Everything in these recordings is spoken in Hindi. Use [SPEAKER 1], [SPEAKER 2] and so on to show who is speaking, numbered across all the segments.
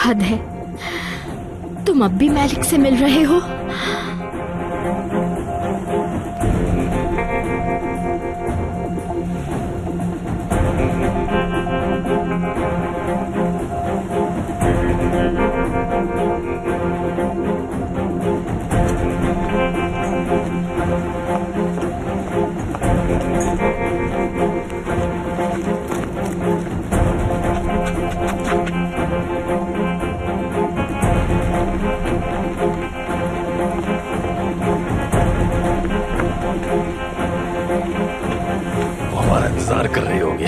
[SPEAKER 1] हद है, तुम अब भी मैलिक से मिल रहे हो?
[SPEAKER 2] कर रही होगी।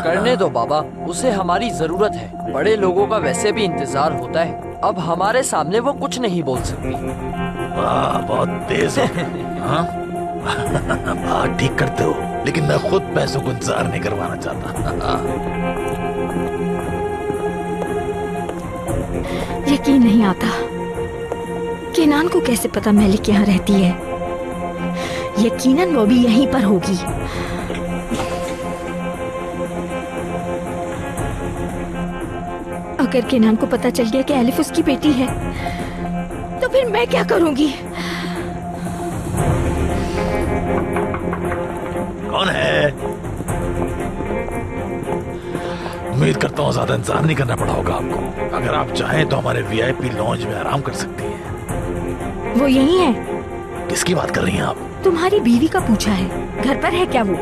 [SPEAKER 3] करने दो बाबा, उसे हमारी जरूरत है। बड़े लोगों का वैसे भी इंतजार होता है। अब हमारे सामने वो कुछ नहीं बोल सकती।
[SPEAKER 2] वाह, बहुत तेज हो। हाँ? बात ठीक करते हो, लेकिन मैं खुद पैसों को इंतजार नहीं करवाना चाहता।
[SPEAKER 1] यकीन नहीं आता, केनान को कैसे पता मैलिक यहाँ रहती है? यकीनन वो भी यहीं पर होगी। अगर केनान को पता चल गया कि एलिफ उसकी बेटी है, तो फिर मैं क्या करूंगी?
[SPEAKER 2] कौन है? उम्मीद करता हूँ ज्यादा इंतजार नहीं करना पड़ा होगा आपको। अगर आप चाहें तो हमारे वीआईपी लॉन्ज में आराम कर सकती हैं।
[SPEAKER 1] वो यही है।
[SPEAKER 2] किसकी बात कर रही हैं आप?
[SPEAKER 1] तुम्हारी बीवी का पूछा है, घर पर है क्या वो?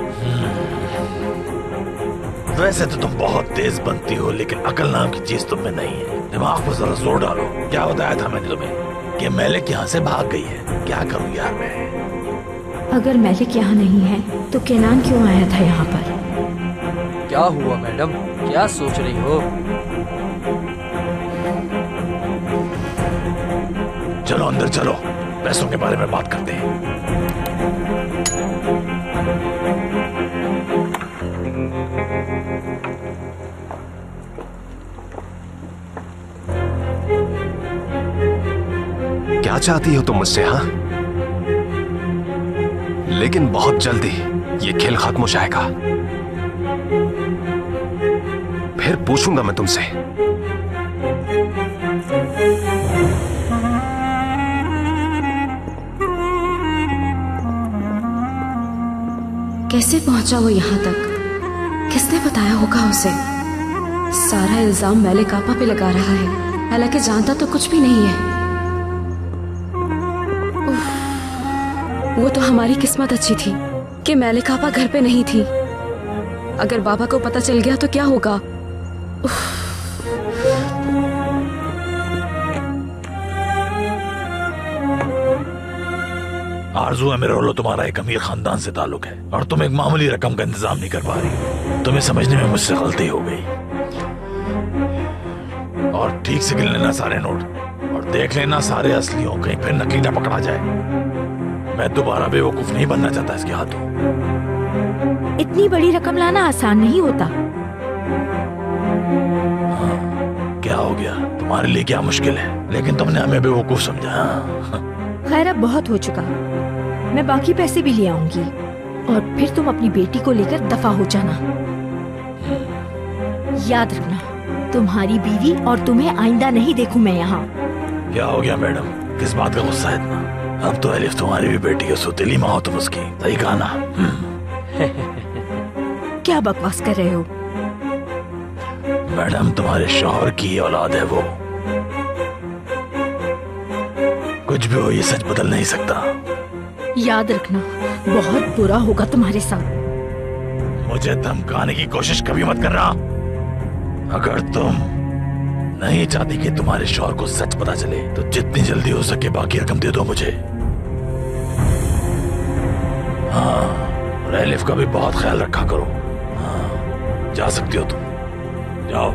[SPEAKER 2] वैसे तो तुम बहुत तेज बनती हो, लेकिन अकल नाम की चीज तुम में नहीं है। दिमाग पर जरा जोर डालो। क्या बताया था मैंने तुम्हें कि मैलिक यहाँ से भाग गई है? क्या करूँ यार मैं?
[SPEAKER 1] अगर मैलिक यहाँ नहीं है तो केनान क्यों आया था यहाँ पर?
[SPEAKER 3] क्या हुआ मैडम, क्या सोच रही हो?
[SPEAKER 2] चलो अंदर चलो, पैसों के बारे में बात करते हैं।
[SPEAKER 4] क्या चाहती हो तुम मुझसे? हाँ, लेकिन बहुत जल्दी ये खेल खत्म हो जाएगा। फिर पूछूंगा मैं तुमसे।
[SPEAKER 1] कैसे पहुंचा वो यहाँ तक? किसने बताया होगा उसे? सारा इल्जाम मैलिक आपा पे लगा रहा है, हालांकि जानता तो कुछ भी नहीं है। वो तो हमारी किस्मत अच्छी थी कि मैलिक आपा घर पे नहीं थी। अगर बाबा को पता चल गया तो क्या होगा?
[SPEAKER 2] आरजू है मेरे रोलो, तुम्हारा एक अमीर खानदान से ताल्लुक है और तुम एक मामूली रकम का इंतजाम नहीं कर पा रही। तुम्हें समझने में मुझसे गलती हो गई। और ठीक से गिन लेना सारे नोट और देख लेना सारे असली हो, कहीं फिर नकली ना पकड़ा जाए। मैं दोबारा बेवकूफ नहीं बनना चाहता इसके हाथों।
[SPEAKER 1] इतनी बड़ी रकम लाना आसान नहीं होता।
[SPEAKER 2] हाँ, क्या हो गया? तुम्हारे लिए क्या मुश्किल है? लेकिन तुमने हमें बेवकूफ समझा। हाँ?
[SPEAKER 1] खैर अब बहुत हो चुका, मैं बाकी पैसे भी ले आऊंगी और फिर तुम अपनी बेटी को लेकर दफा हो जाना। याद रखना, तुम्हारी बीवी और तुम्हें आइंदा नहीं देखूं मैं यहाँ।
[SPEAKER 2] क्या हो गया मैडम, किस बात का गुस्सा है इतना? अब तो एलिफ तुम्हारी भी बेटी है, सौतेली माँ हो तुम उसकी। सही कहा ना?
[SPEAKER 1] क्या बकवास कर रहे हो?
[SPEAKER 2] मैडम तुम्हारे शौहर की औलाद है वो। कुछ भी हो, ये सच बदल नहीं सकता।
[SPEAKER 1] याद रखना, बहुत बुरा होगा तुम्हारे साथ।
[SPEAKER 2] मुझे धमकाने की कोशिश कभी मत करना। अगर तुम नहीं चाहती कि तुम्हारे शौहर को सच पता चले तो जितनी जल्दी हो सके बाकी रकम दे दो मुझे। हाँ, और एलिफ का भी बहुत ख्याल रखा करो। हाँ, जा सकती हो तुम, जाओ।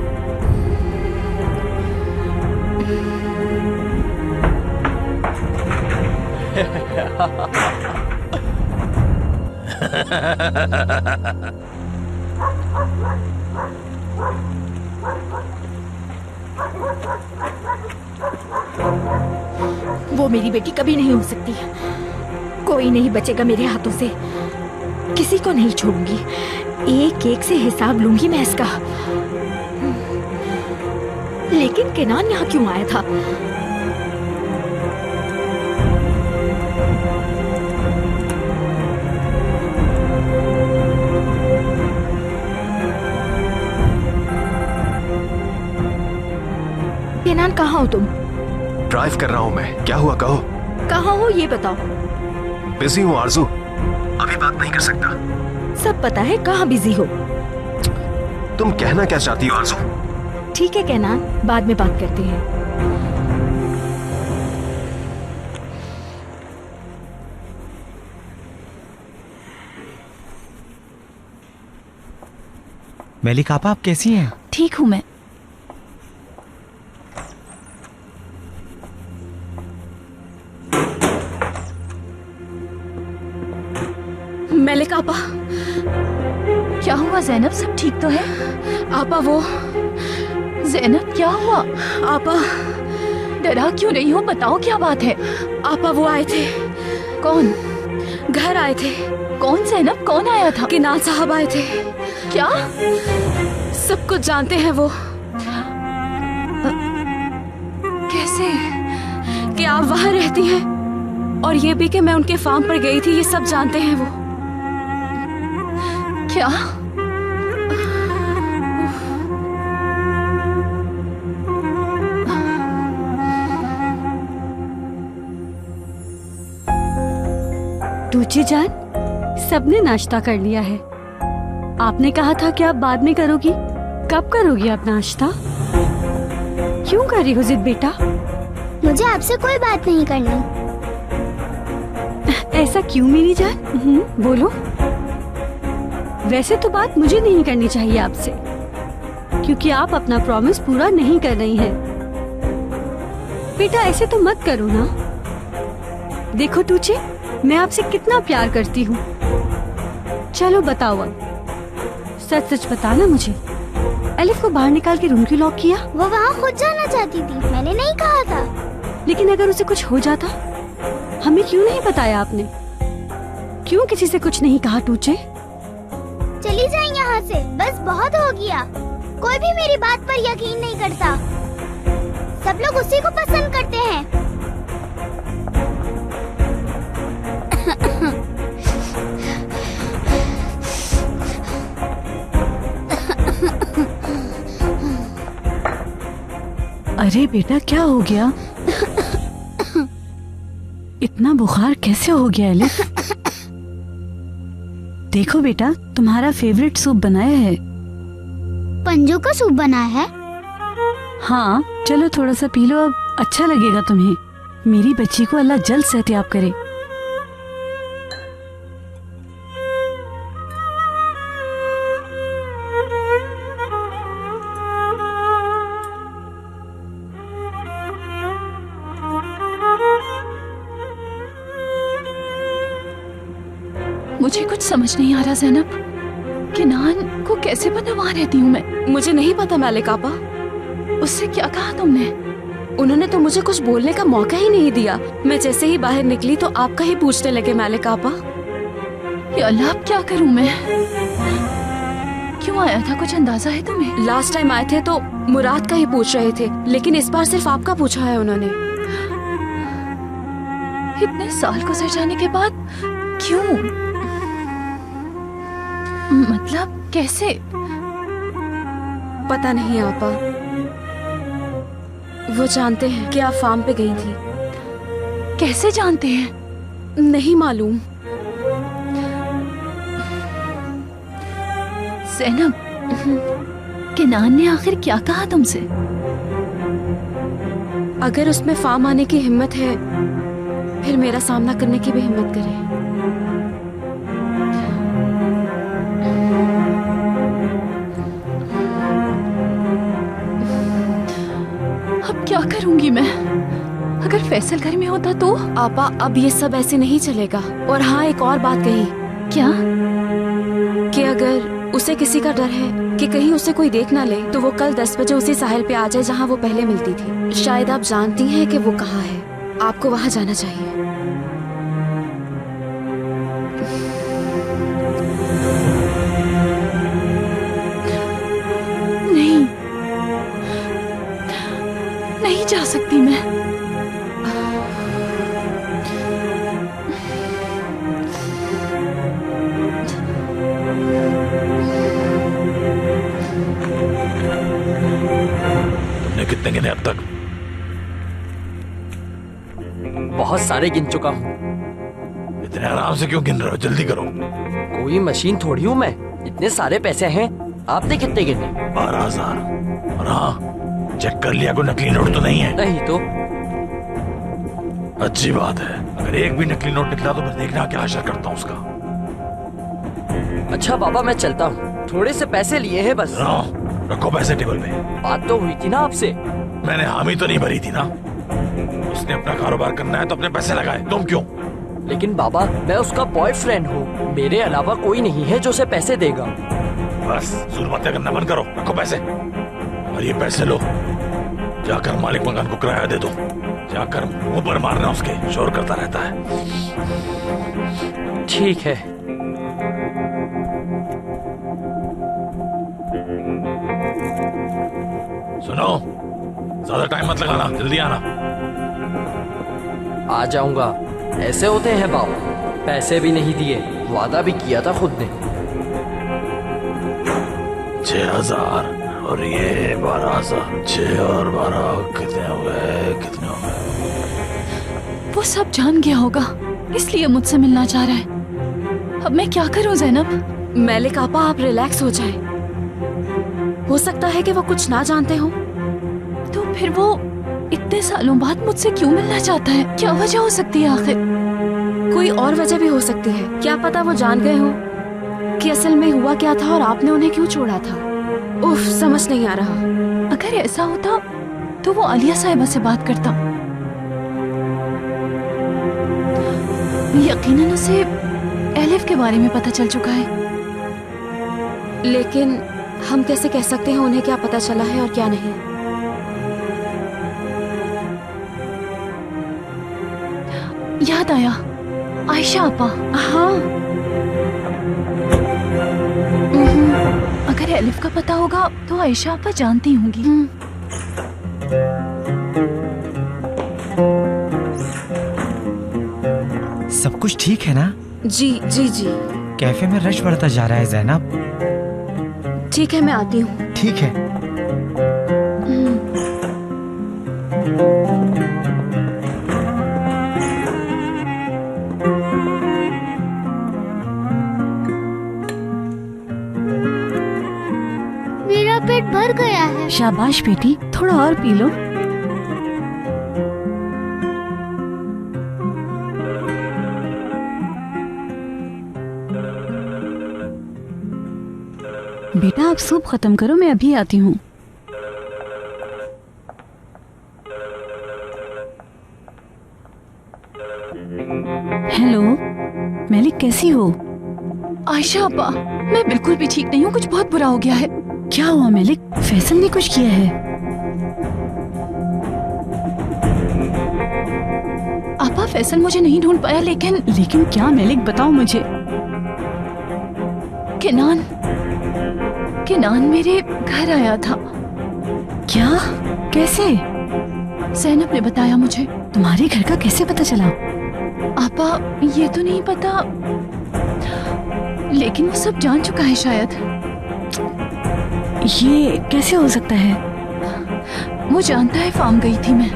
[SPEAKER 1] वो मेरी बेटी कभी नहीं हो सकती। कोई नहीं बचेगा मेरे हाथों से। किसी को नहीं छोड़ूंगी। एक एक से हिसाब लूंगी मैं इसका। लेकिन केनान यहाँ क्यों आया था? केनान, कहाँ हो तुम?
[SPEAKER 4] ड्राइव कर रहा हूँ मैं। क्या हुआ कहो?
[SPEAKER 1] कहाँ हो ये बताओ।
[SPEAKER 4] बिजी हूँ आरजू, अभी बात नहीं कर सकता।
[SPEAKER 1] सब पता है कहाँ बिजी हो।
[SPEAKER 4] तुम कहना क्या चाहती हो आरजू?
[SPEAKER 1] ठीक है केनान, बाद में बात करते हैं।
[SPEAKER 5] मेलिका आपा, आप कैसी हैं?
[SPEAKER 1] ठीक हूँ मैं। मेलिका आपा।
[SPEAKER 6] क्या हुआ ज़ैनब, सब ठीक तो है?
[SPEAKER 1] आपा वो।
[SPEAKER 6] ज़ैनब क्या हुआ?
[SPEAKER 1] आपा
[SPEAKER 6] डरा क्यों रही हो, बताओ क्या बात है?
[SPEAKER 1] आपा वो आए थे।
[SPEAKER 6] कौन?
[SPEAKER 1] घर आए थे।
[SPEAKER 6] कौन ज़ैनब, कौन आया था?
[SPEAKER 1] केनान साहब आए थे।
[SPEAKER 6] क्या?
[SPEAKER 1] सब कुछ जानते हैं वो।
[SPEAKER 6] कैसे?
[SPEAKER 1] कि आप वहाँ रहती हैं और ये भी कि मैं उनके फार्म पर गई थी, ये सब जानते हैं वो।
[SPEAKER 6] क्या?
[SPEAKER 7] टूची जान, सबने नाश्ता कर लिया है। आपने कहा था कि आप बाद में करोगी। कब करोगी आप नाश्ता? क्यों कर रही हो जिद बेटा?
[SPEAKER 8] मुझे आपसे कोई बात नहीं करनी।
[SPEAKER 7] ऐसा क्यों मेरी जान? बोलो। वैसे तो बात मुझे नहीं करनी चाहिए आपसे, क्योंकि आप अपना प्रॉमिस पूरा नहीं कर रही हैं। बेटा ऐसे तो मत करो ना। देखो टूचे, मैं आपसे कितना प्यार करती हूँ। चलो बताओ अब, सच सच बताना मुझे। एलिफ को बाहर निकाल के रूम क्यों लॉक किया?
[SPEAKER 8] वो वहाँ खुद जाना चाहती थी, मैंने नहीं कहा था।
[SPEAKER 7] लेकिन अगर उसे कुछ हो जाता, हमें क्यों नहीं बताया आपने? क्यों किसी से कुछ नहीं कहा टूचे?
[SPEAKER 8] चली जाए यहाँ से, बस बहुत हो गया। कोई भी मेरी बात पर यकीन नहीं करता। सब लोग उसी को पसंद करते हैं।
[SPEAKER 7] अरे बेटा क्या हो गया? इतना बुखार कैसे हो गया एलिफ? देखो बेटा, तुम्हारा फेवरेट सूप बनाया है।
[SPEAKER 8] पंजो का सूप बनाया है?
[SPEAKER 7] हाँ, चलो थोड़ा सा पी लो, अब अच्छा लगेगा तुम्हें। मेरी बच्ची को अल्लाह जल्द सेहतयाब करे।
[SPEAKER 6] मुझे कुछ समझ नहीं आ रहा ज़ैनब, केनान को कैसे पता वहाँ रहती हूँ मैं?
[SPEAKER 1] मुझे नहीं पता मेलिक आपा।
[SPEAKER 6] उससे क्या कहा तुमने?
[SPEAKER 1] उन्होंने तो मुझे कुछ बोलने का मौका ही नहीं दिया। मैं जैसे ही बाहर निकली तो आपका ही पूछने लगे मेलिक आपा।
[SPEAKER 6] या अल्लाह, अब क्या करूँ मैं? क्यों आया था, कुछ अंदाजा है तुम्हें?
[SPEAKER 1] लास्ट टाइम आए थे तो मुराद का ही पूछ रहे थे, लेकिन इस बार सिर्फ आपका पूछा है उन्होंने।
[SPEAKER 6] इतने साल गुजर जाने के बाद क्यों? मतलब कैसे?
[SPEAKER 1] पता नहीं आपा, वो जानते हैं कि आप फार्म पे गई थी।
[SPEAKER 6] कैसे जानते हैं?
[SPEAKER 1] नहीं मालूम।
[SPEAKER 6] ज़ैनब, केनान ने आखिर क्या कहा तुमसे?
[SPEAKER 1] अगर उसमें फार्म आने की हिम्मत है, फिर मेरा सामना करने की भी हिम्मत करे।
[SPEAKER 6] अब क्या करूंगी मैं? अगर फैसल घर में होता तो?
[SPEAKER 1] आपा, अब ये सब ऐसे नहीं चलेगा। और हाँ, एक और बात कही।
[SPEAKER 6] क्या?
[SPEAKER 1] कि अगर उसे किसी का डर है कि कहीं उसे कोई देख ना ले, तो वो कल 10 बजे उसी साहिल पे आ जाए जहाँ वो पहले मिलती थी। शायद आप जानती हैं कि वो कहाँ है। आपको वहाँ जाना चाहिए।
[SPEAKER 6] नहीं, सकती मैं।
[SPEAKER 2] तुमने कितने गिने अब तक?
[SPEAKER 3] बहुत सारे गिन चुका हूँ।
[SPEAKER 2] इतने आराम से क्यों गिन रहे हो? जल्दी करो।
[SPEAKER 3] कोई मशीन थोड़ी हूँ मैं, इतने सारे पैसे हैं। आपने कितने गिने?
[SPEAKER 2] 12,000। और हाँ, चेक कर लिया कोई नकली नोट तो नहीं है?
[SPEAKER 3] नहीं तो।
[SPEAKER 2] अच्छी बात है। अगर एक भी नकली नोट निकला तो मैं देखना क्या असर करता हूँ उसका।
[SPEAKER 3] अच्छा बाबा, मैं चलता हूँ, थोड़े से पैसे लिए हैं बस।
[SPEAKER 2] रखो पैसे टेबल पे।
[SPEAKER 3] बात तो हुई थी ना आपसे।
[SPEAKER 2] मैंने हामी तो नहीं भरी थी ना। उसने अपना कारोबार करना है तो अपने पैसे लगाए, तुम क्यों?
[SPEAKER 3] लेकिन बाबा, मैं उसका बॉयफ्रेंड हूँ, मेरे अलावा कोई नहीं है जो उसे पैसे देगा।
[SPEAKER 2] बस जुर्माते करना बंद करो, रखो पैसे। और ये पैसे लो, जाकर मालिक मकान को किराया दे दो। जाकर मुंह पर मारना उसके, शोर करता रहता है।
[SPEAKER 3] ठीक है।
[SPEAKER 2] सुनो, ज्यादा टाइम मत लगाना, जल्दी आना।
[SPEAKER 3] आ जाऊंगा। ऐसे होते हैं बाबा, पैसे भी नहीं दिए, वादा भी किया था खुद ने।
[SPEAKER 2] 6,000 और ये 12,000। 6 और 12 कितने हो गए? कितने हो गए?
[SPEAKER 6] वो सब जान गया होगा, इसलिए मुझसे मिलना चाह रहा है। अब मैं क्या करूं ज़ैनब?
[SPEAKER 1] मैलिक आपा, आप रिलैक्स हो जाएं। हो सकता है कि वो कुछ ना जानते हो।
[SPEAKER 6] तो फिर वो इतने सालों बाद मुझसे क्यों मिलना चाहता है? क्या वजह हो सकती है आखिर?
[SPEAKER 1] कोई और वजह भी हो सकती है। क्या पता वो जान गए हो कि असल में हुआ क्या था और आपने उन्हें क्यों छोड़ा था। उफ, समझ नहीं आ रहा।
[SPEAKER 6] अगर ऐसा होता तो वो आलिया साहिबा से बात करता। यकीनन उसे एलिफ के बारे में पता चल चुका है।
[SPEAKER 1] लेकिन हम कैसे कह सकते हैं उन्हें क्या पता चला है और क्या नहीं?
[SPEAKER 6] याद आया, आयशा आपा।
[SPEAKER 1] हाँ,
[SPEAKER 6] अगर एलिफ का पता होगा तो आयशा आपा जानती होंगी।
[SPEAKER 5] सब कुछ ठीक है ना?
[SPEAKER 1] जी जी जी।
[SPEAKER 5] कैफे में रश बढ़ता जा रहा है ज़ैनब।
[SPEAKER 1] ठीक है, मैं आती हूँ।
[SPEAKER 5] ठीक है।
[SPEAKER 8] मेरा पेट भर गया है।
[SPEAKER 7] शाबाश बेटी, थोड़ा और पी लो। बेटा, आप सूप खत्म करो, मैं अभी आती हूँ। हेलो मैलिक, कैसी हो?
[SPEAKER 6] आयशा आपा, मैं बिल्कुल भी ठीक नहीं हूँ, कुछ बहुत बुरा हो गया है।
[SPEAKER 7] क्या हुआ मैलिक? फैसल ने कुछ किया है?
[SPEAKER 6] आपा, फैसल मुझे नहीं ढूंढ पाया, लेकिन
[SPEAKER 7] क्या मैलिक, बताओ मुझे।
[SPEAKER 6] किनान मेरे घर आया था।
[SPEAKER 7] क्या? कैसे?
[SPEAKER 6] ज़ैनब ने बताया मुझे।
[SPEAKER 7] तुम्हारे घर का कैसे पता चला?
[SPEAKER 6] आपा, ये तो नहीं पता, लेकिन वो सब जान चुका है शायद।
[SPEAKER 7] ये कैसे हो सकता है?
[SPEAKER 6] वो जानता है फार्म गई थी मैं।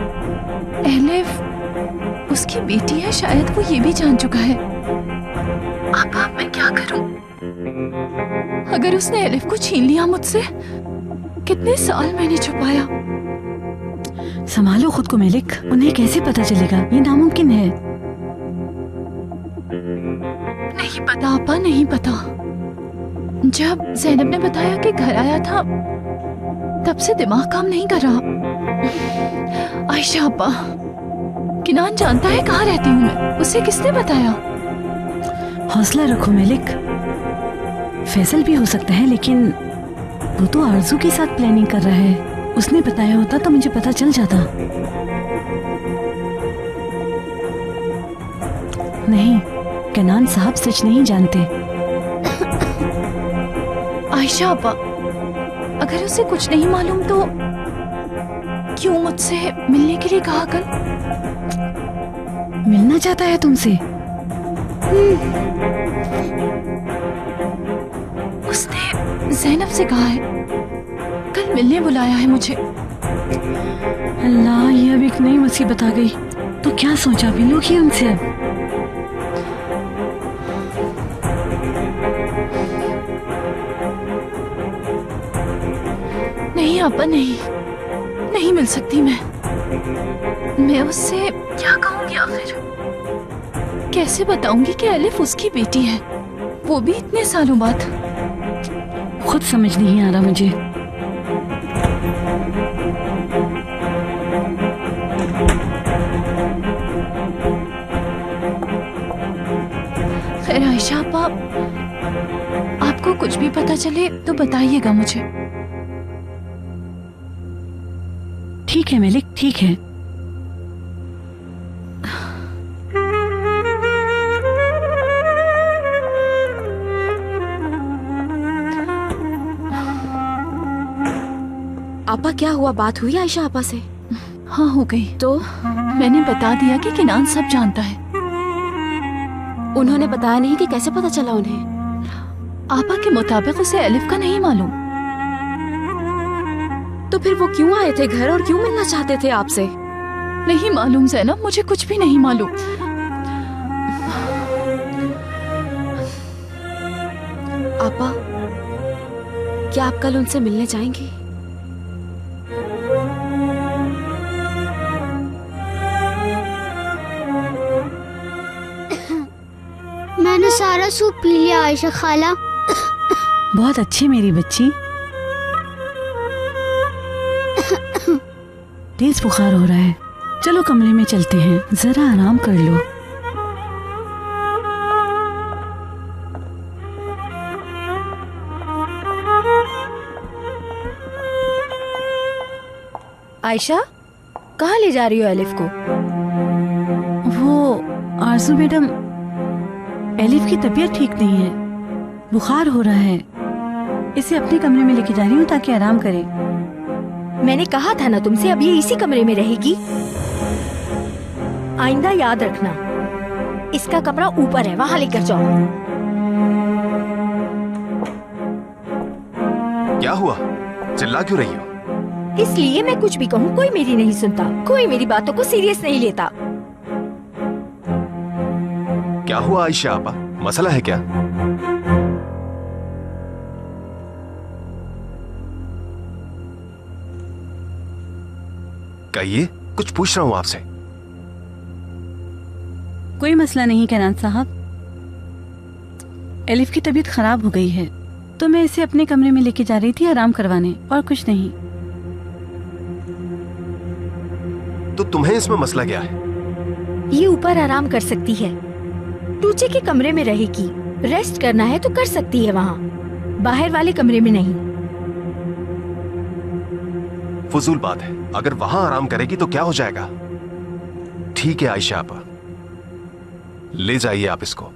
[SPEAKER 6] एलिफ उसकी बेटी है, शायद वो ये भी जान चुका है। आपा, मैं क्या करूं? अगर उसने एलिफ को छीन लिया मुझसे, कितने साल मैंने छुपाया।
[SPEAKER 7] संभालो खुद को मैलिक, उन्हें कैसे पता चलेगा? ये नामुमकिन है।
[SPEAKER 6] नहीं पता आपा, नहीं पता। जब ज़ैनब ने बताया कि घर आया था, तब से दिमाग काम नहीं कर रहा। आयशा आपा, किनान जानता है कहाँ रहती हूँ मैं, उसे किसने बताया?
[SPEAKER 7] हौसला रखो मैलिक, फैसल भी हो सकता है, लेकिन वो तो आरजू के साथ प्लानिंग कर रहा है। उसने बताया होता तो मुझे पता चल जाता। नहीं, किनान साहब सच नहीं जानते।
[SPEAKER 6] आयशा आपा, अगर उसे कुछ नहीं मालूम तो क्यों मुझसे मिलने के लिए कहा कल?
[SPEAKER 7] मिलना चाहता है तुमसे?
[SPEAKER 6] उसने ज़ैनब से कहा है, कल मिलने बुलाया है मुझे।
[SPEAKER 7] अल्लाह, ये अब एक नई मुसीबत आ गई। तो क्या सोचा, मिलोगी उनसे अब?
[SPEAKER 6] नहीं आपा, नहीं मिल सकती मैं उससे क्या कहूंगी आखिर? कैसे बताऊंगी कि अलिफ उसकी बेटी है, वो भी इतने सालों बाद?
[SPEAKER 7] खुद समझ नहीं आ रहा मुझे।
[SPEAKER 6] खैर आयशा आपा, आपको कुछ भी पता चले तो बताइएगा मुझे।
[SPEAKER 7] ठीक है मलिक, ठीक है।
[SPEAKER 1] आपा क्या हुआ, बात हुई आयशा आपा से?
[SPEAKER 6] हाँ हो गई।
[SPEAKER 1] तो
[SPEAKER 6] मैंने बता दिया कि किनान सब जानता है।
[SPEAKER 1] उन्होंने बताया नहीं कि कैसे पता चला उन्हें?
[SPEAKER 6] आपा के मुताबिक उसे अलिफ का नहीं मालूम।
[SPEAKER 1] तो फिर वो क्यों आए थे घर और क्यों मिलना चाहते थे आपसे?
[SPEAKER 6] नहीं मालूम ज़ैनब, मुझे कुछ भी नहीं मालूम।
[SPEAKER 1] आपा, क्या आप कल उनसे मिलने जाएंगी?
[SPEAKER 8] मैंने सारा सूप पी लिया आयशा खाला।
[SPEAKER 7] बहुत अच्छी मेरी बच्ची। तेज बुखार हो रहा है, चलो कमरे में चलते हैं, जरा आराम कर लो।
[SPEAKER 9] आयशा, कहाँ ले जा रही हो एलिफ को?
[SPEAKER 7] वो आरजू मैडम, एलिफ की तबीयत ठीक नहीं है, बुखार हो रहा है, इसे अपने कमरे में लेके जा रही हूँ ताकि आराम करे।
[SPEAKER 9] मैंने कहा था ना तुमसे, अब ये इसी कमरे में रहेगी। आइंदा याद रखना, इसका कमरा ऊपर है, वहाँ लेकर जाओ।
[SPEAKER 4] क्या हुआ, चिल्ला क्यों रही हो?
[SPEAKER 9] इसलिए मैं कुछ भी कहूँ कोई मेरी नहीं सुनता, कोई मेरी बातों को सीरियस नहीं लेता।
[SPEAKER 4] क्या हुआ आयशा आपा, मसला है क्या? कहिए, कुछ पूछ रहा हूं आपसे।
[SPEAKER 7] कोई मसला नहीं कैनान साहब, एलिफ की तबीयत खराब हो गई है तो मैं इसे अपने कमरे में लेके जा रही थी आराम करवाने, और कुछ नहीं।
[SPEAKER 4] तो तुम्हें इसमें मसला क्या है?
[SPEAKER 9] ये ऊपर आराम कर सकती है, टूचे के कमरे में रहेगी। रेस्ट करना है तो कर सकती है वहाँ, बाहर वाले कमरे में नहीं।
[SPEAKER 4] फजूल बात है, अगर वहां आराम करेगी तो क्या हो जाएगा? ठीक है आयशा आपा, ले जाइए आप इसको।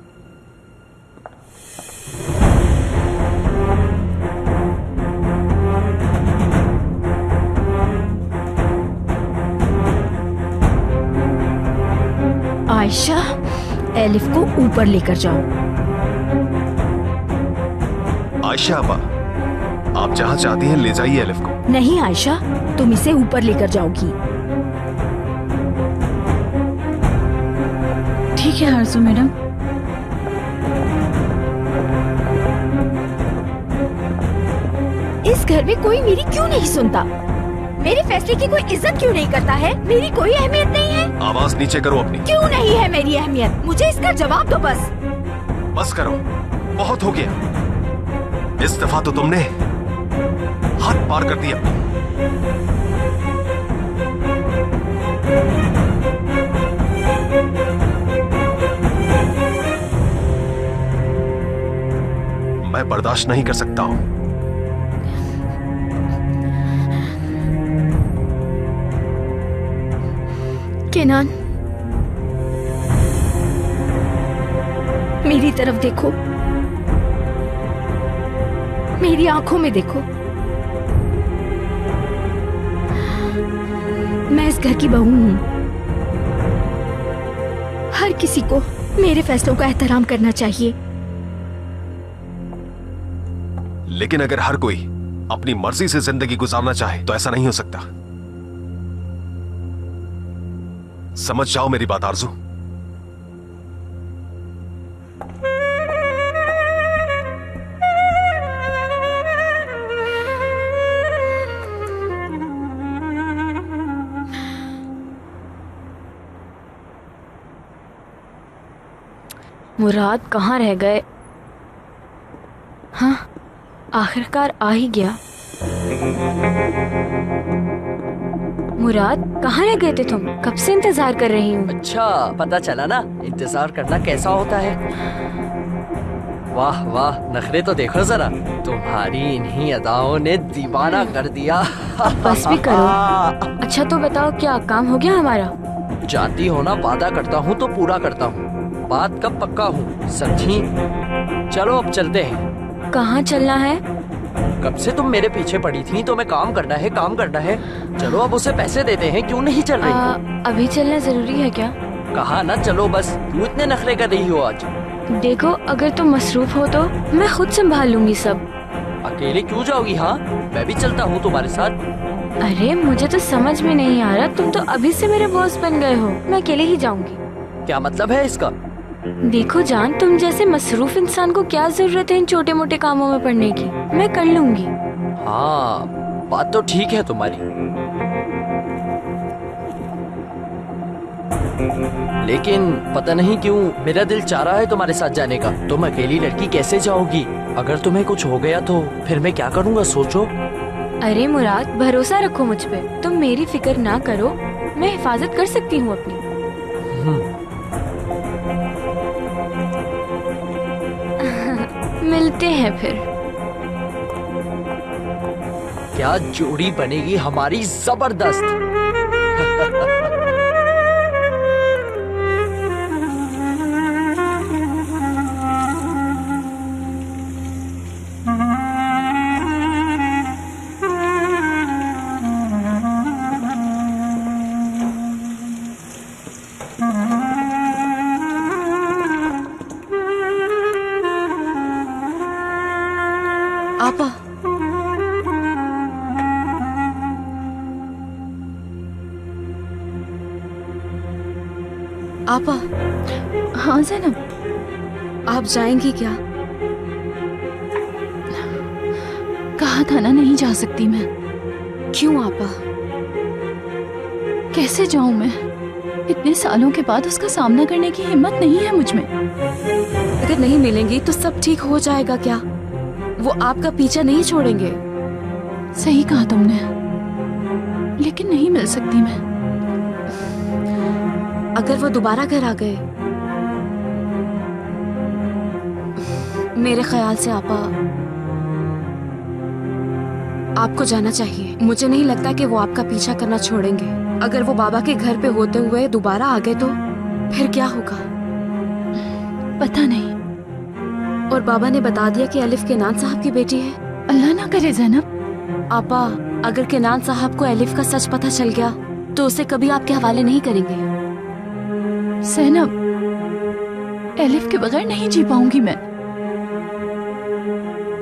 [SPEAKER 9] आयशा, एलिफ को ऊपर लेकर जाओ।
[SPEAKER 4] आयशा आपा, आप जहां चाहती हैं ले जाइए एलिफ को।
[SPEAKER 9] नहीं आयशा, तुम इसे ऊपर लेकर जाओगी।
[SPEAKER 7] ठीक है आरजू मैडम।
[SPEAKER 9] इस घर में कोई मेरी क्यों नहीं सुनता? मेरे फैसले की कोई इज्जत क्यों नहीं करता है? मेरी कोई अहमियत नहीं है?
[SPEAKER 4] आवाज नीचे करो अपनी।
[SPEAKER 9] क्यों नहीं है मेरी अहमियत? मुझे इसका जवाब दो बस।
[SPEAKER 4] बस करो, बहुत हो गया। इस दफा तो तुमने हद पार कर दी अपनी। मैं बर्दाश्त नहीं कर सकता हूं।
[SPEAKER 9] केनान, मेरी तरफ देखो, मेरी आंखों में देखो। मैं इस घर की बहू हूँ। हर किसी को मेरे फैसलों का एहतराम करना चाहिए।
[SPEAKER 4] लेकिन अगर हर कोई अपनी मर्जी से जिंदगी गुजारना चाहे तो ऐसा नहीं हो सकता। समझ जाओ मेरी बात आरजू।
[SPEAKER 1] मुराद कहाँ रह गए? हाँ, आखिरकार आ ही गया। मुराद कहाँ रह गए थे तुम? कब से इंतजार कर रही हूँ।
[SPEAKER 3] अच्छा, पता चला ना इंतजार करना कैसा होता है। वाह वाह, नखरे तो देखो जरा, तुम्हारी इन्हीं अदाओं ने दीवाना कर दिया।
[SPEAKER 1] बस भी करो। अच्छा तो बताओ, क्या काम हो गया हमारा?
[SPEAKER 3] जानती हो ना, वादा करता हूँ तो पूरा करता हूँ। बात कब पक्का हूँ, समझी? चलो अब चलते हैं।
[SPEAKER 1] कहाँ चलना है?
[SPEAKER 3] कब से तुम मेरे पीछे पड़ी थी, तो मैं काम करना है, काम करना है। चलो अब उसे पैसे देते हैं, क्यों नहीं चल रही?
[SPEAKER 1] अभी चलना जरूरी है क्या?
[SPEAKER 3] कहा ना चलो बस, क्यों इतने नखरे कर रही हो आज?
[SPEAKER 1] देखो, अगर तुम मसरूफ हो तो मैं खुद संभाल लूंगी सब।
[SPEAKER 3] अकेले क्यों जाओगी? हाँ, मैं भी चलता हूँ तुम्हारे साथ।
[SPEAKER 1] अरे मुझे तो समझ में नहीं आ रहा, तुम तो अभी से मेरे बॉस बन गए हो। मैं अकेले ही जाऊंगी।
[SPEAKER 3] क्या मतलब है इसका?
[SPEAKER 1] देखो जान, तुम जैसे मसरूफ इंसान को क्या जरूरत है इन छोटे मोटे कामों में पड़ने की। मैं कर लूंगी।
[SPEAKER 3] हाँ, बात तो ठीक है तुम्हारी, लेकिन पता नहीं क्यों मेरा दिल चाह रहा है तुम्हारे साथ जाने का। तुम अकेली लड़की कैसे जाओगी? अगर तुम्हें कुछ हो गया तो फिर मैं क्या करूँगा, सोचो।
[SPEAKER 1] अरे मुराद, भरोसा रखो मुझ पे, तुम मेरी फिक्र ना करो, मैं हिफाजत कर सकती हूँ अपनी। मिलते हैं फिर।
[SPEAKER 3] क्या जोड़ी बनेगी हमारी, जबरदस्त।
[SPEAKER 1] आपा, आपा।
[SPEAKER 6] हाँ ज़ैनब,
[SPEAKER 1] आप जाएंगी क्या?
[SPEAKER 6] कहा था ना नहीं जा सकती मैं।
[SPEAKER 1] क्यों आपा?
[SPEAKER 6] कैसे जाऊं मैं? इतने सालों के बाद उसका सामना करने की हिम्मत नहीं है मुझ में।
[SPEAKER 1] अगर नहीं मिलेंगी तो सब ठीक हो जाएगा क्या? वो आपका पीछा नहीं छोड़ेंगे।
[SPEAKER 6] सही कहा तुमने, लेकिन नहीं मिल सकती मैं।
[SPEAKER 1] अगर वो दोबारा घर आ गए, मेरे ख्याल से आपको जाना चाहिए। मुझे नहीं लगता कि वो आपका पीछा करना छोड़ेंगे। अगर वो बाबा के घर पे होते हुए दोबारा आ गए तो फिर क्या होगा?
[SPEAKER 6] पता नहीं।
[SPEAKER 1] और बाबा ने बता दिया कि अलिफ केनान साहब की बेटी है।
[SPEAKER 6] अल्लाह ना करे ज़ैनब।
[SPEAKER 1] आपा, अगर केनान साहब को अलिफ का सच पता चल गया तो उसे कभी आपके हवाले नहीं करेंगे।
[SPEAKER 6] ज़ैनब, अलिफ के बगैर नहीं जी पाऊंगी मैं।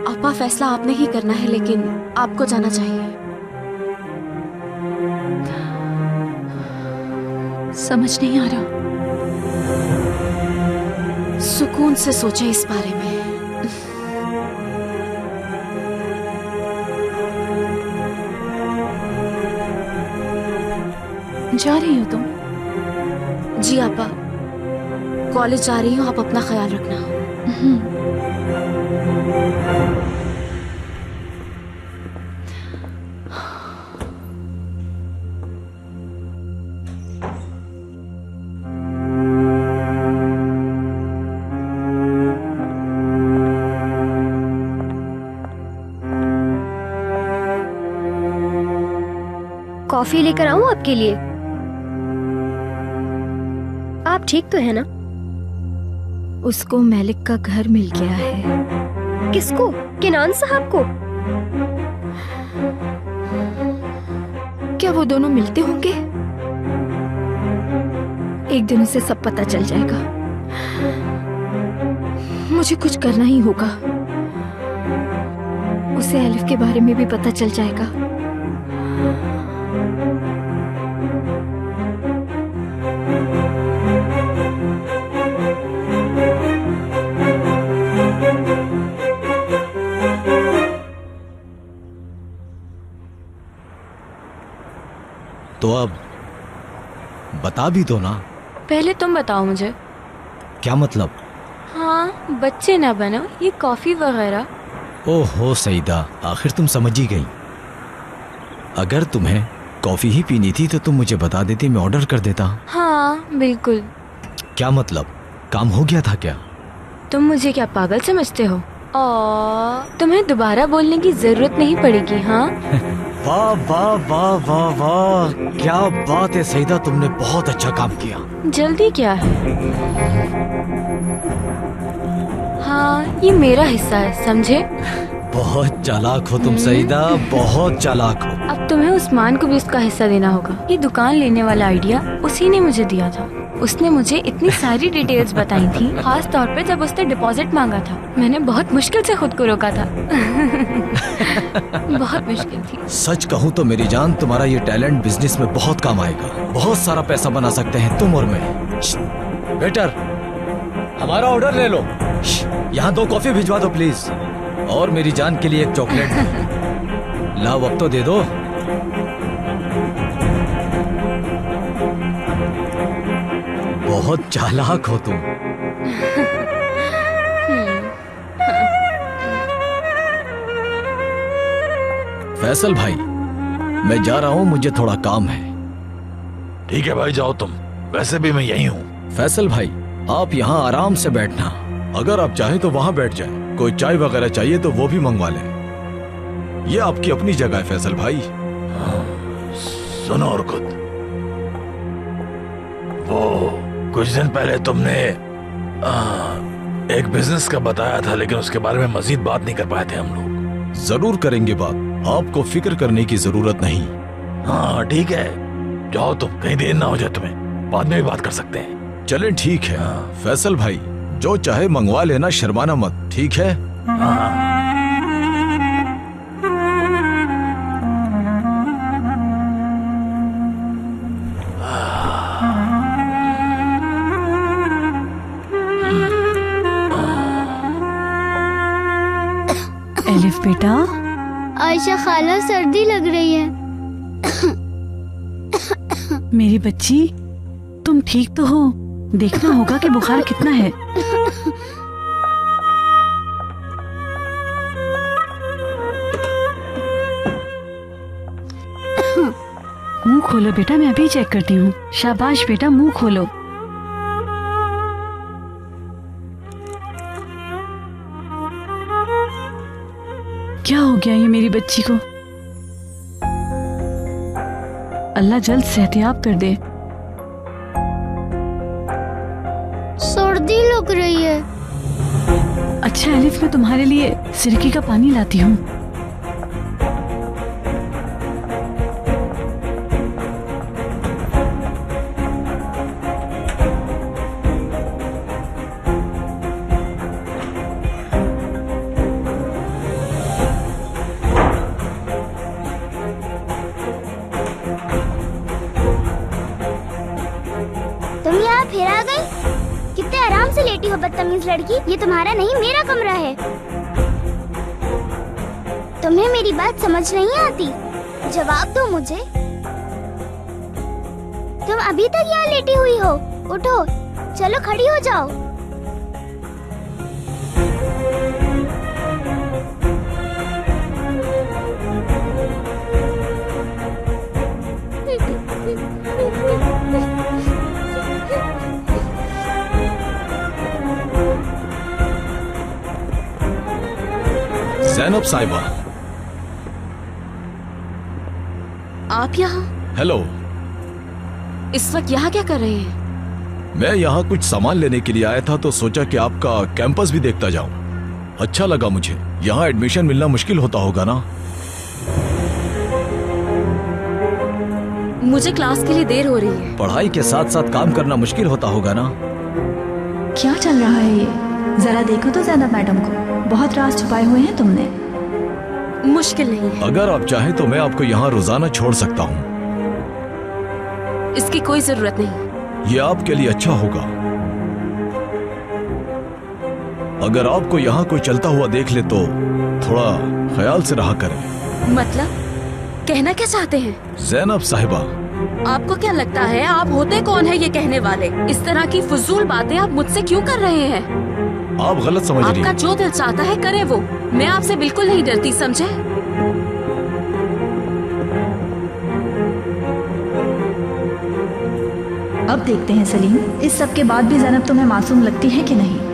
[SPEAKER 1] आपा, फैसला आपने ही करना है, लेकिन आपको जाना चाहिए।
[SPEAKER 6] समझ नहीं आ रहा।
[SPEAKER 1] सुकून से सोचे इस बारे में।
[SPEAKER 6] जा रही हो तुम?
[SPEAKER 1] जी आपा, कॉलेज जा रही हूँ। आप अपना ख्याल रखना।
[SPEAKER 10] कॉफी लेकर आऊं आपके लिए? आप ठीक तो है ना?
[SPEAKER 9] उसको मलिक का घर मिल गया है।
[SPEAKER 10] किसको? केनान साहब को?
[SPEAKER 9] क्या वो दोनों मिलते होंगे? एक दिन उसे सब पता चल जाएगा। मुझे कुछ करना ही होगा। उसे एलिफ के बारे में भी पता चल जाएगा।
[SPEAKER 11] तो अब बता भी दो ना।
[SPEAKER 1] पहले तुम बताओ मुझे।
[SPEAKER 11] क्या मतलब?
[SPEAKER 1] हाँ, बच्चे ना बनो, ये कॉफी वगैरह।
[SPEAKER 11] ओहो सईदा, आखिर तुम समझ ही गई। अगर तुम्हें कॉफी ही पीनी थी तो तुम मुझे बता देती, मैं ऑर्डर कर देता।
[SPEAKER 1] हाँ बिल्कुल।
[SPEAKER 11] क्या मतलब, काम हो गया था क्या?
[SPEAKER 1] तुम मुझे क्या पागल समझते हो? तुम्हें दोबारा बोलने की जरूरत नहीं पड़ेगी। हाँ
[SPEAKER 11] वाह वाह वाह वाह वाह, क्या बात है सईदा, तुमने बहुत अच्छा काम किया।
[SPEAKER 1] जल्दी क्या है? हाँ, ये मेरा हिस्सा है, समझे?
[SPEAKER 11] बहुत चालाक हो तुम सईदा, बहुत चालाक हो।
[SPEAKER 1] अब तुम्हें उस्मान को भी उसका हिस्सा देना होगा। ये दुकान लेने वाला आइडिया उसी ने मुझे दिया था। उसने मुझे इतनी सारी डिटेल्स बताई थी, खास तौर पे जब उसने डिपॉजिट मांगा था। मैंने बहुत मुश्किल से खुद को रोका था। बहुत मुश्किल थी।
[SPEAKER 11] सच कहूँ तो मेरी जान, तुम्हारा ये टैलेंट बिजनेस में बहुत काम आएगा। बहुत सारा पैसा बना सकते हैं तुम और मैं। वेटर, हमारा ऑर्डर ले लो। यहाँ 2 कॉफी भिजवा दो प्लीज, और मेरी जान के लिए एक चॉकलेट। लाओ अब तो दे दो। बहुत चालाक हो तुम। फैसल भाई, मैं जा रहा हूँ, मुझे थोड़ा काम है।
[SPEAKER 2] ठीक है भाई, जाओ तुम, वैसे भी मैं यही हूँ।
[SPEAKER 11] फैसल भाई, आप यहाँ आराम से बैठना। अगर आप चाहें तो वहाँ बैठ जाएं। कोई चाय वगैरह चाहिए तो वो भी मंगवा लें। ये आपकी अपनी जगह है फैसल भाई।
[SPEAKER 2] सुनो और खुद, वो कुछ दिन पहले तुमने एक बिजनेस का बताया था, लेकिन उसके बारे में मजीद बात नहीं कर पाए थे हम लोग।
[SPEAKER 11] जरूर करेंगे बात, आपको फिक्र करने की जरूरत नहीं।
[SPEAKER 2] हाँ ठीक है, जाओ तुम, कहीं देर ना हो जाए तुम्हें, बाद में भी बात कर सकते हैं।
[SPEAKER 11] चलें ठीक है। फैसल भाई, जो चाहे मंगवा लेना, शर्माना मत, ठीक है?
[SPEAKER 2] हाँ।
[SPEAKER 7] एलिफ बेटा।
[SPEAKER 8] आयशा खाला, सर्दी लग रही है।
[SPEAKER 7] मेरी बच्ची, तुम ठीक तो हो? देखना होगा कि बुखार कितना है। मुंह खोलो बेटा, मैं अभी चेक करती हूँ। शाबाश बेटा, मुंह खोलो। क्या हो गया ये मेरी बच्ची को? अल्लाह जल्द सेहतयाब कर दे।
[SPEAKER 8] सर्दी लग रही है।
[SPEAKER 7] अच्छा एलिफ, मैं तुम्हारे लिए सिरके का पानी लाती हूँ।
[SPEAKER 8] तुम यहाँ फिर आ गई? कितने आराम से लेटी हो बदतमीज लड़की। ये तुम्हारा नहीं, मेरा कमरा है। तुम्हें मेरी बात समझ नहीं आती? जवाब दो मुझे। तुम अभी तक यहाँ लेटी हुई हो? उठो, चलो खड़ी हो जाओ।
[SPEAKER 11] ज़ैनब साहिबा,
[SPEAKER 1] आप यहाँ?
[SPEAKER 11] हेलो।
[SPEAKER 1] इस वक्त यहाँ क्या कर रहे हैं?
[SPEAKER 11] मैं यहाँ कुछ सामान लेने के लिए आया था, तो सोचा कि आपका कैंपस भी देखता जाऊं। अच्छा लगा मुझे। यहाँ एडमिशन मिलना मुश्किल होता होगा ना?
[SPEAKER 1] मुझे क्लास के लिए देर हो रही है।
[SPEAKER 11] पढ़ाई के साथ साथ काम करना मुश्किल होता होगा ना।
[SPEAKER 6] क्या चल रहा है ये? जरा देखो तो ज़ैनब मैडम को, बहुत राज छुपाए हुए हैं तुमने।
[SPEAKER 1] मुश्किल नहीं है।
[SPEAKER 11] अगर आप चाहें तो मैं आपको यहाँ रोजाना छोड़ सकता हूँ।
[SPEAKER 1] इसकी कोई जरूरत नहीं।
[SPEAKER 11] ये आपके लिए अच्छा होगा। अगर आपको यहाँ कोई चलता हुआ देख ले तो थोड़ा ख्याल से रहा करें।
[SPEAKER 1] मतलब कहना क्या चाहते हैं?
[SPEAKER 11] ज़ैनब साहिबा,
[SPEAKER 1] आपको क्या लगता है आप होते कौन है ये कहने वाले? इस तरह की फजूल बातें आप मुझसे क्यों कर रहे हैं?
[SPEAKER 11] आप गलत समझ रही
[SPEAKER 1] आपका
[SPEAKER 11] हैं।
[SPEAKER 1] जो दिल चाहता है करे वो। मैं आपसे बिल्कुल नहीं डरती, समझे?
[SPEAKER 6] अब देखते हैं सलीम, इस सब के बाद भी ज़ैनब तुम्हें मासूम लगती है कि नहीं?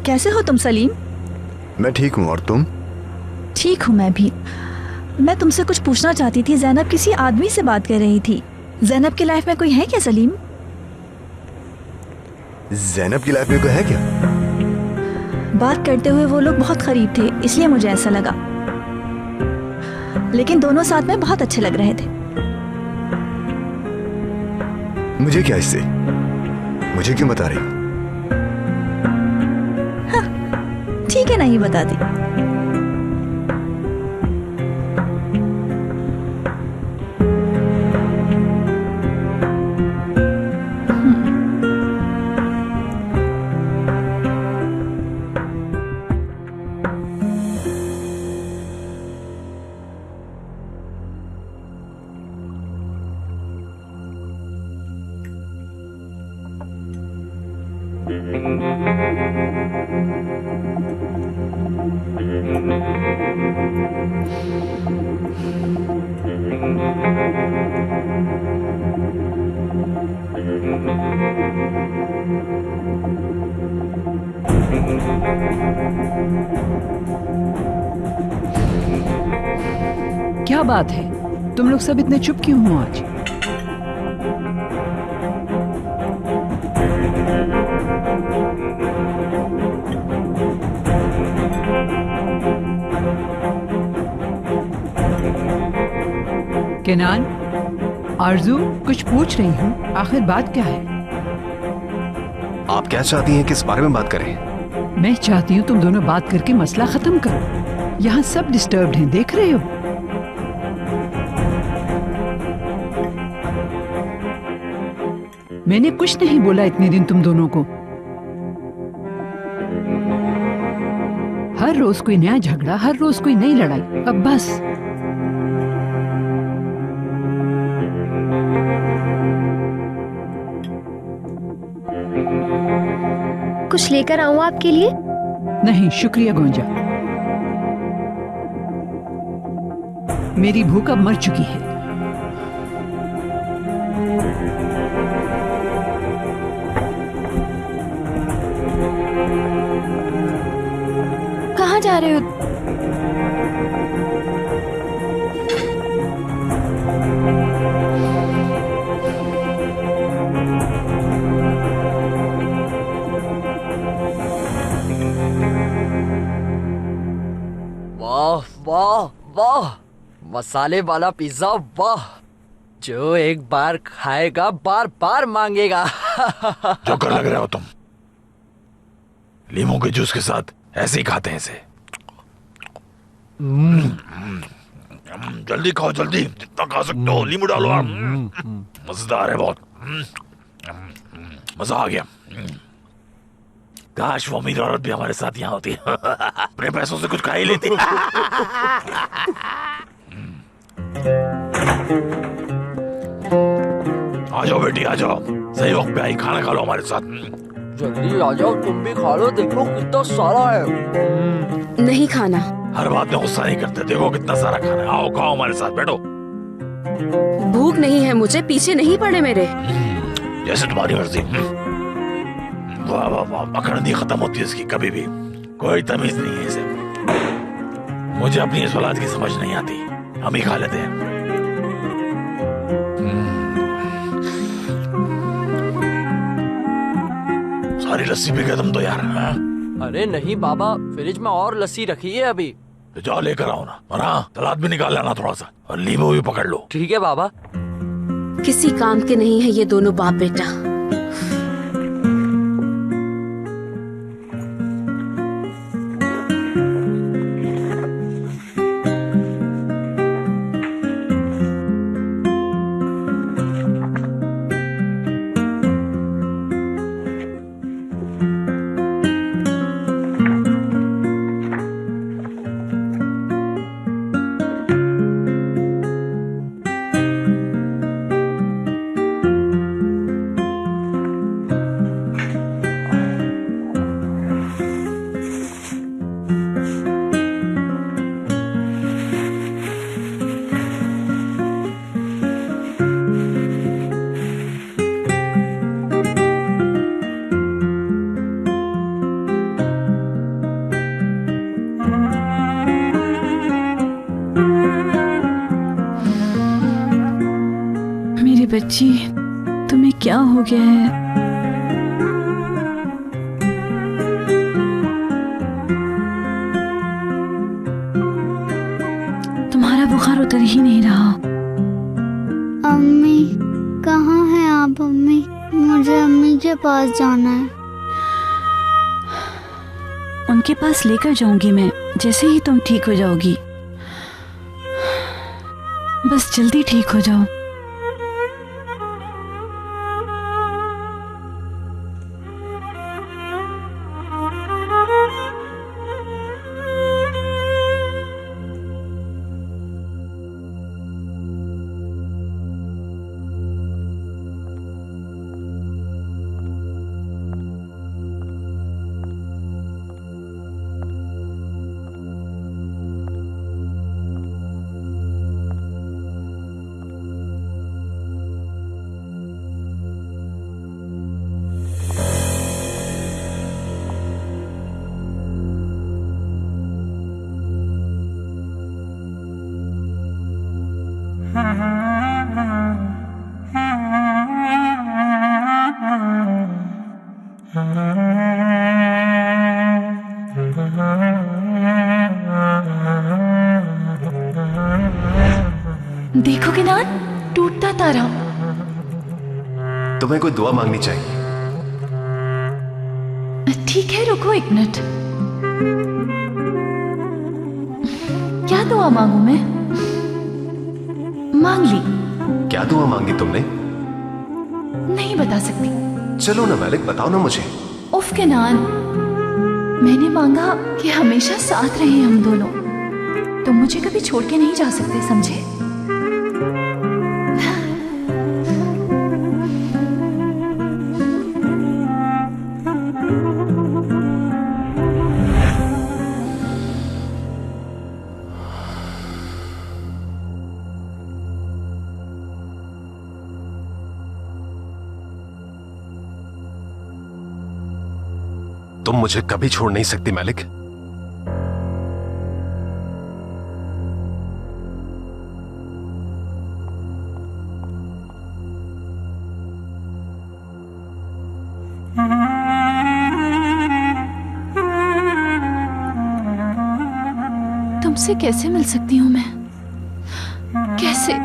[SPEAKER 6] कैसे हो तुम सलीम?
[SPEAKER 12] मैं ठीक हूँ, और तुम?
[SPEAKER 6] ठीक हूँ मैं भी। मैं तुमसे कुछ पूछना चाहती थी। ज़ैनब किसी आदमी से बात कर रही थी। ज़ैनब की लाइफ में कोई है क्या सलीम?
[SPEAKER 12] ज़ैनब की लाइफ में कोई है क्या?
[SPEAKER 6] बात करते हुए वो लोग बहुत करीब थे, इसलिए मुझे ऐसा लगा। लेकिन दोनों साथ में बहुत अच्छे लग रहे थे।
[SPEAKER 12] मुझे क्या इससे? मुझे क्यों बता रही हो?
[SPEAKER 6] ठीक है, नहीं बताती।
[SPEAKER 13] क्या बात है, तुम लोग सब इतने चुप क्यों हो आज? केनान, आरजू, कुछ पूछ रही हूँ, आखिर बात क्या है?
[SPEAKER 4] आप क्या चाहती हैं कि इस बारे में बात करें?
[SPEAKER 13] मैं चाहती हूँ तुम दोनों बात करके मसला खत्म करो। यहाँ सब डिस्टर्ब्ड हैं, देख रहे हो? मैंने कुछ नहीं बोला इतने दिन तुम दोनों को। हर रोज कोई नया झगड़ा, हर रोज कोई नई लड़ाई। अब बस।
[SPEAKER 10] कुछ लेकर आऊं आपके लिए?
[SPEAKER 13] नहीं शुक्रिया गोंजा, मेरी भूख अब मर चुकी है।
[SPEAKER 6] कहाँ जा रहे हो?
[SPEAKER 3] वाह वाह वाह, मसाले वाला पिज्जा, वाह। जो एक बार खाएगा बार बार मांगेगा।
[SPEAKER 2] जो कर लग रहे हो तुम, लीमू के जूस के साथ ऐसे ही खाते हैं इसे। जल्दी खाओ, जल्दी, जितना खा सकते हो। लीमू डालो। मजेदार है बहुत। मजा आ गया। काश वो अमीर औरत भी हमारे साथ यहाँ होती। अपने पैसों से कुछ खा ही लेती। आ जाओ बेटी, आ जाओ, सही वक्त पे आई। खाना खा लो हमारे साथ।
[SPEAKER 3] जल्दी आ जाओ, तुम भी खा लो, देखो कितना सारा है।
[SPEAKER 1] नहीं खाना।
[SPEAKER 2] हर बात में गुस्सा नहीं करते, देखो कितना सारा खाना है। आओ खाओ हमारे साथ, बैठो।
[SPEAKER 1] भूख नहीं है मुझे, पीछे नहीं पड़े मेरे।
[SPEAKER 2] जैसे तुम्हारी मर्जी। वाह वाह वाह, अकड़ नहीं खत्म होती इसकी कभी भी। कोई तमीज नहीं है इसे। मुझे अपनी इस औलाद की समझ नहीं आती। हम ही खा लेते हैं। सारी लस्सी पी गए तुम तो यार। हाँ?
[SPEAKER 3] अरे नहीं बाबा, फ्रिज में और लस्सी रखी है अभी।
[SPEAKER 2] तो जाओ लेकर आओ ना, और हाँ सलाद भी निकाल लेना थोड़ा सा, और नींबू भी पकड़ लो।
[SPEAKER 3] ठीक है बाबा।
[SPEAKER 1] किसी काम के नहीं है ये दोनों बाप बेटा।
[SPEAKER 6] बच्ची, तुम्हें क्या हो गया है? तुम्हारा बुखार उतर ही नहीं रहा।
[SPEAKER 8] अम्मी कहाँ हैं आप? अम्मी, मुझे अम्मी के पास जाना है।
[SPEAKER 6] उनके पास लेकर जाऊंगी मैं, जैसे ही तुम ठीक हो जाओगी। बस जल्दी ठीक हो जाओ। देखो किनान, टूटता तारा।
[SPEAKER 4] तुम्हें कोई दुआ मांगनी चाहिए।
[SPEAKER 6] ठीक है, रुको एक मिनट। क्या दुआ मांगू मैं? मांग ली।
[SPEAKER 4] क्या दुआ मांगी तुमने?
[SPEAKER 6] नहीं बता सकती।
[SPEAKER 4] चलो ना मालिक, बताओ ना मुझे।
[SPEAKER 6] उफ किनान, मैंने मांगा कि हमेशा साथ रहे हम दोनों। तुम मुझे कभी छोड़ के नहीं जा सकते, समझे?
[SPEAKER 4] तुम मुझे कभी छोड़ नहीं सकती मालिक।
[SPEAKER 6] तुमसे कैसे मिल सकती हूँ मैं? कैसे?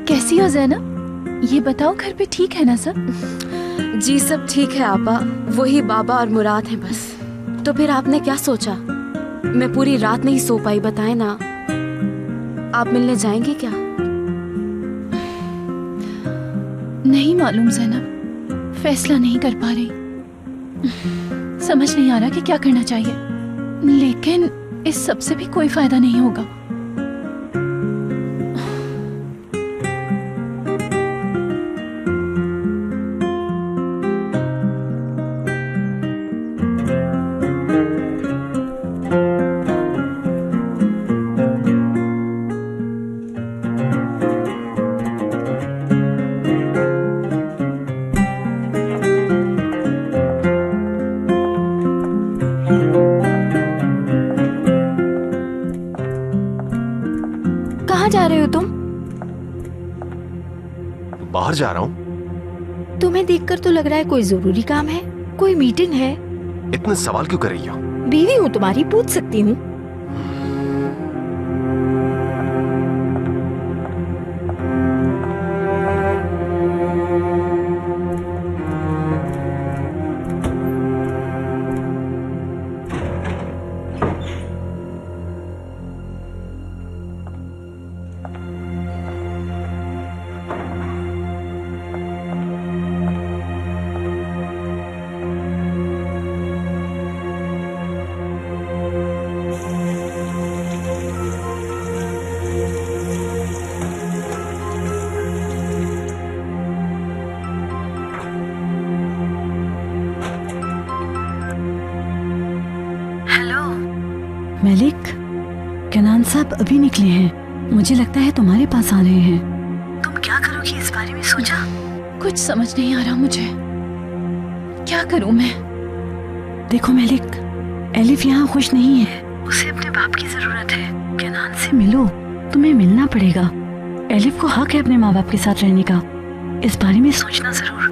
[SPEAKER 6] कैसी हो ज़ैनब? ये बताओ, घर पे ठीक है ना सब?
[SPEAKER 1] जी सब ठीक है आपा, वही बाबा और मुराद हैं बस। तो फिर आपने क्या सोचा? मैं पूरी रात नहीं सो पाई, बताएं ना। आप मिलने जाएंगे क्या?
[SPEAKER 6] नहीं मालूम ज़ैनब, फैसला नहीं कर पा रही। समझ नहीं आ रहा कि क्या करना चाहिए, लेकिन इस सब से भी कोई फायदा नहीं होगा।
[SPEAKER 9] कहाँ जा रहे हो तुम?
[SPEAKER 4] बाहर जा रहा हूँ।
[SPEAKER 9] तुम्हें देखकर तो लग रहा है कोई जरूरी काम है, कोई मीटिंग है।
[SPEAKER 4] इतने सवाल क्यों कर रही हो?
[SPEAKER 9] बीवी हूँ तुम्हारी, पूछ सकती हूँ।
[SPEAKER 7] मलिक, कनान साहब अभी निकले हैं। मुझे लगता है तुम्हारे पास आ रहे हैं। तुम क्या करोगी इस बारे में सोचा?
[SPEAKER 6] कुछ समझ नहीं आ रहा मुझे, क्या करूं मैं?
[SPEAKER 7] देखो मलिक, एलिफ यहाँ खुश नहीं है। उसे अपने बाप की जरूरत है। कनान से मिलो, तुम्हें मिलना पड़ेगा। एलिफ को हक है अपने माँ बाप के साथ रहने का। इस बारे में सोचना जरूर।